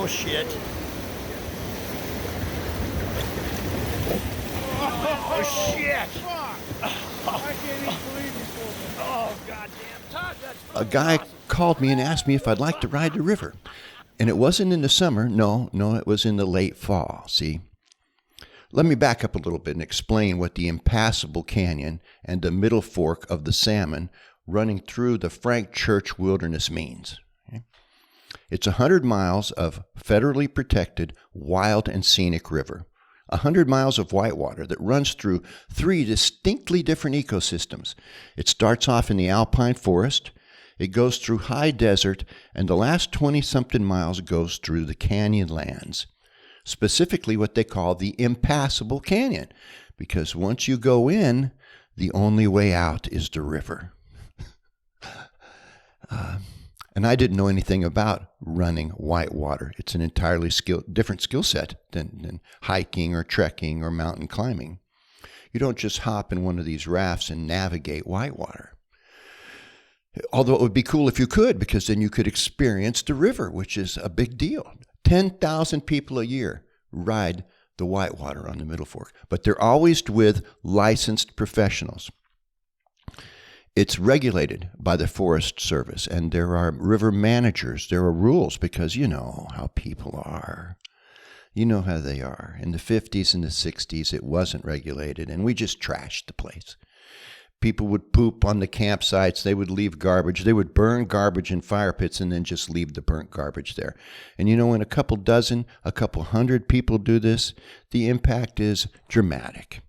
Oh shit. Oh shit. I can't even believe you told me. Oh goddamn. Todd, that's A fucking guy awesome. called me and asked me if I'd like to ride the river. And it wasn't in the summer. No, it was in the late fall. See? Let me back up a little bit and explain what the Impassable Canyon and the middle fork of the Salmon running through the Frank Church Wilderness means. Okay? It's 100 miles of federally protected wild and scenic river. 100 miles of whitewater that runs through 3 distinctly different ecosystems. It starts off in the alpine forest, it goes through high desert, and the last 20-something miles goes through the canyon lands, specifically what they call the Impassable Canyon, because once you go in, the only way out is the river. And I didn't know anything about running whitewater. It's an entirely different skill set than hiking or trekking or mountain climbing. You don't just hop in one of these rafts and navigate whitewater. Although it would be cool if you could, because then you could experience the river, which is a big deal. 10,000 people a year ride the whitewater on the Middle Fork, but they're always with licensed professionals. It's regulated by the Forest Service, and there are river managers. There are rules because you know how people are. You know how they are. In the 50s and the 60s, it wasn't regulated, and we just trashed the place. People would poop on the campsites. They would leave garbage. They would burn garbage in fire pits and then just leave the burnt garbage there. And you know, when a couple hundred people do this, the impact is dramatic.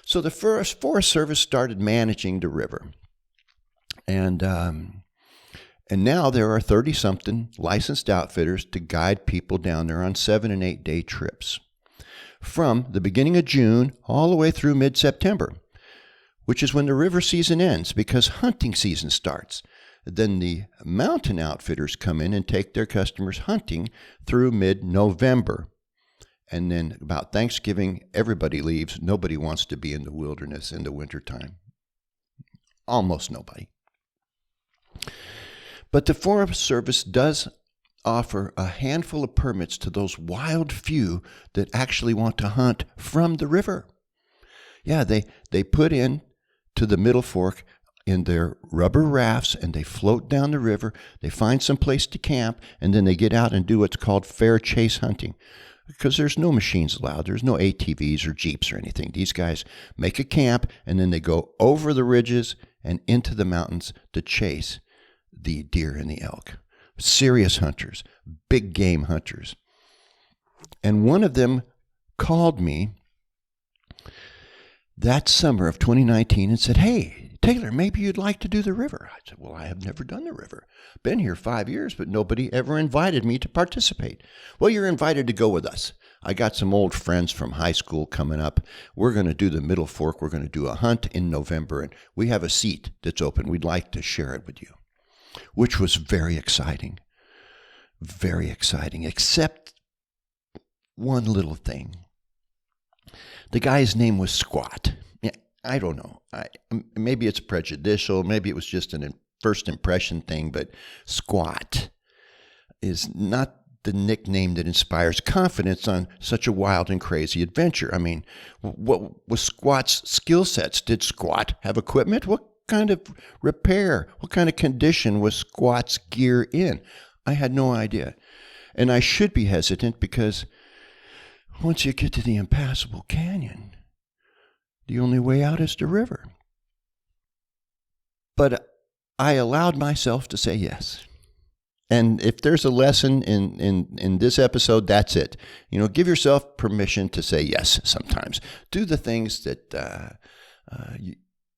So the Forest Service started managing the river. And now there are 30-something licensed outfitters to guide people down there on 7- and 8-day trips from the beginning of June all the way through mid-September, which is when the river season ends because hunting season starts. Then the mountain outfitters come in and take their customers hunting through mid-November. And then about Thanksgiving, everybody leaves. Nobody wants to be in the wilderness in the wintertime. Almost nobody. But the Forest Service does offer a handful of permits to those wild few that actually want to hunt from the river. Yeah, they put in to the Middle Fork in their rubber rafts and they float down the river. They find some place to camp and then they get out and do what's called fair chase hunting. Because there's no machines allowed. There's no ATVs or Jeeps or anything. These guys make a camp and then they go over the ridges and into the mountains to chase the deer and the elk. Serious hunters, big game hunters. And one of them called me that summer of 2019 and said, "Hey, Taylor, maybe you'd like to do the river." I said, "Well, I have never done the river. Been here 5 years, but nobody ever invited me to participate." "Well, you're invited to go with us. I got some old friends from high school coming up. We're going to do the Middle Fork. We're going to do a hunt in November, and we have a seat that's open. We'd like to share it with you," which was very exciting, except one little thing. The guy's name was Squat. I don't know. Maybe it's prejudicial. Maybe it was just a first impression thing, but Squat is not the nickname that inspires confidence on such a wild and crazy adventure. I mean, what was Squat's skill sets? Did Squat have equipment? What kind of repair? What kind of condition was Squat's gear in? I had no idea. And I should be hesitant because once you get to the Impassable Canyon, the only way out is the river. But I allowed myself to say yes. And if there's a lesson in this episode, that's it. You know, give yourself permission to say yes sometimes. Do the things that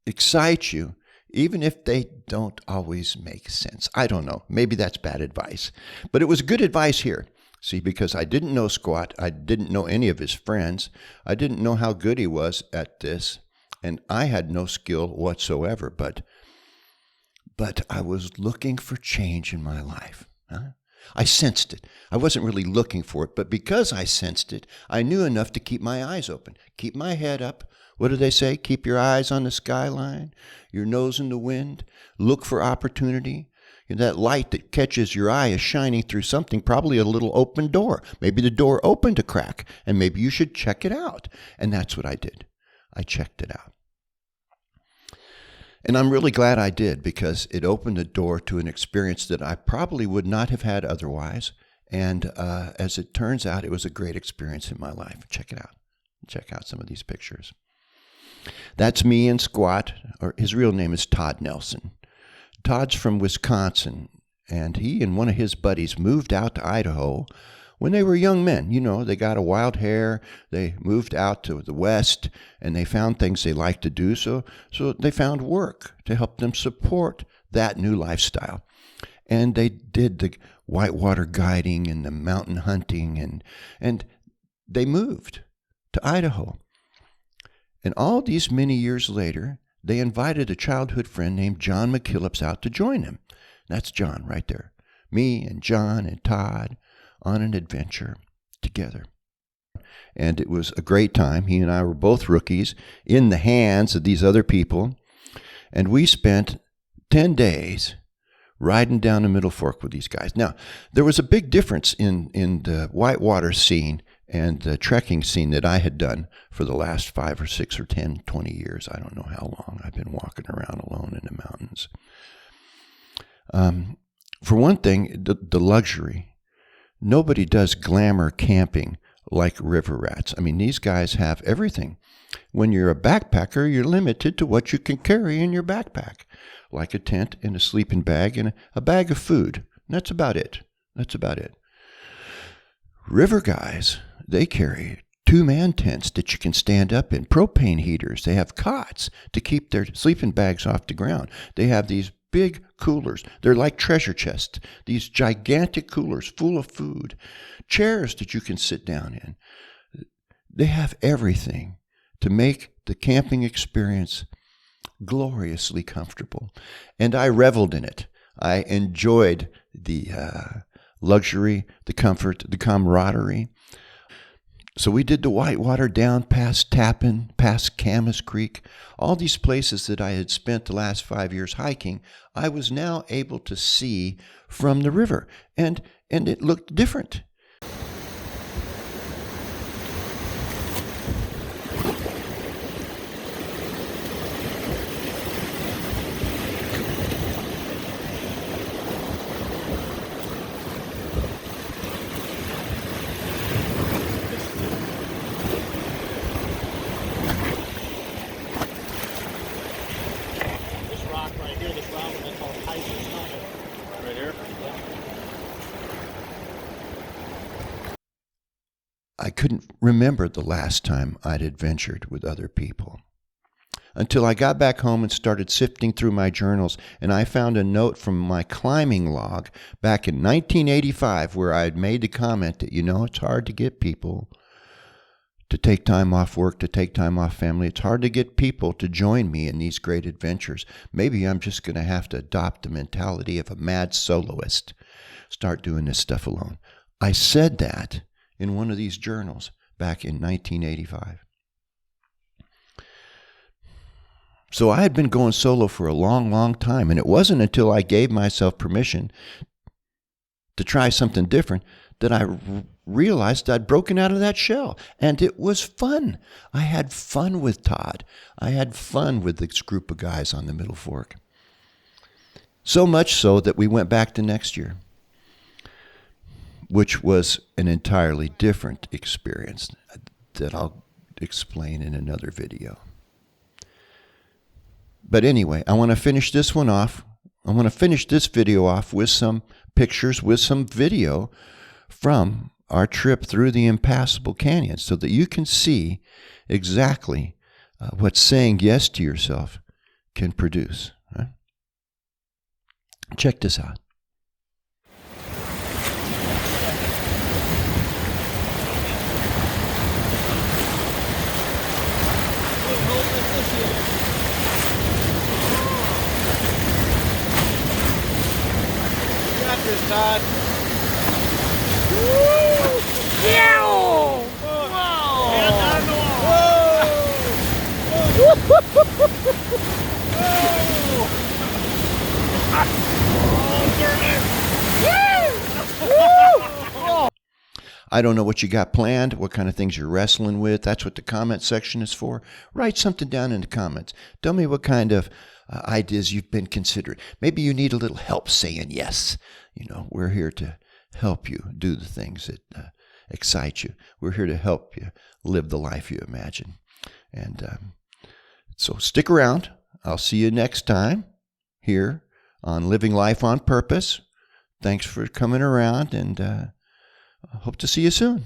excite you, even if they don't always make sense. I don't know. Maybe that's bad advice. But it was good advice here. See, because I didn't know Squat. I didn't know any of his friends. I didn't know how good he was at this. And I had no skill whatsoever. But I was looking for change in my life. I sensed it. I wasn't really looking for it. But because I sensed it, I knew enough to keep my eyes open. Keep my head up. What do they say? Keep your eyes on the skyline, your nose in the wind. Look for opportunity. That light that catches your eye is shining through something, probably a little open door. Maybe the door opened a crack, and maybe you should check it out. And that's what I did. I checked it out. And I'm really glad I did, because it opened the door to an experience that I probably would not have had otherwise. And as it turns out, it was a great experience in my life. Check it out. Check out some of these pictures. That's me in squat, or his real name is Todd Nelson. Todd's from Wisconsin, and he and one of his buddies moved out to Idaho when they were young men. You know, they got a wild hair, they moved out to the west, and they found things they liked to do, so they found work to help them support that new lifestyle. And they did the whitewater guiding and the mountain hunting, and they moved to Idaho. And all these many years later, they invited a childhood friend named John McKillips out to join them. That's John right there. Me and John and Todd on an adventure together. And it was a great time. He and I were both rookies in the hands of these other people. And we spent 10 days riding down the Middle Fork with these guys. Now, there was a big difference in the whitewater scene and the trekking scene that I had done for the last 5 or 6 or 10, 20 years. I don't know how long I've been walking around alone in the mountains. For one thing, the luxury. Nobody does glamour camping like river rats. I mean, these guys have everything. When you're a backpacker, you're limited to what you can carry in your backpack, like a tent and a sleeping bag and a bag of food. And that's about it. That's about it. River guys, they carry 2-man tents that you can stand up in, propane heaters. They have cots to keep their sleeping bags off the ground. They have these big coolers. They're like treasure chests, these gigantic coolers full of food, chairs that you can sit down in. They have everything to make the camping experience gloriously comfortable. And I reveled in it. I enjoyed the luxury, the comfort, the camaraderie. So we did the Whitewater down past Tappan, past Camas Creek, all these places that I had spent the last 5 years hiking, I was now able to see from the river, and it looked different. I couldn't remember the last time I'd adventured with other people until I got back home and started sifting through my journals, and I found a note from my climbing log back in 1985 where I had made the comment that, it's hard to get people to take time off work, to take time off family. It's hard to get people to join me in these great adventures. Maybe I'm just going to have to adopt the mentality of a mad soloist, start doing this stuff alone. I said that in one of these journals back in 1985. So I had been going solo for a long, long time, and it wasn't until I gave myself permission to try something different that I realized I'd broken out of that shell, and it was fun. I had fun with Todd. I had fun with this group of guys on the Middle Fork. So much so that we went back the next year, which was an entirely different experience that I'll explain in another video. But anyway, I want to finish this one off. I want to finish this video off with some pictures, with some video from our trip through the Impassable Canyon so that you can see exactly what saying yes to yourself can produce. Right? Check this out. Todd. Woo! Yeah! Whoa! Whoa! Whoa! I don't know what you got planned, what kind of things you're wrestling with. That's what the comment section is for. Write something down in the comments. Tell me what kind of ideas you've been considering. Maybe you need a little help saying yes. You know, we're here to help you do the things that excite you. We're here to help you live the life you imagine. And so stick around. I'll see you next time here on Living Life on Purpose. Thanks for coming around, and hope to see you soon.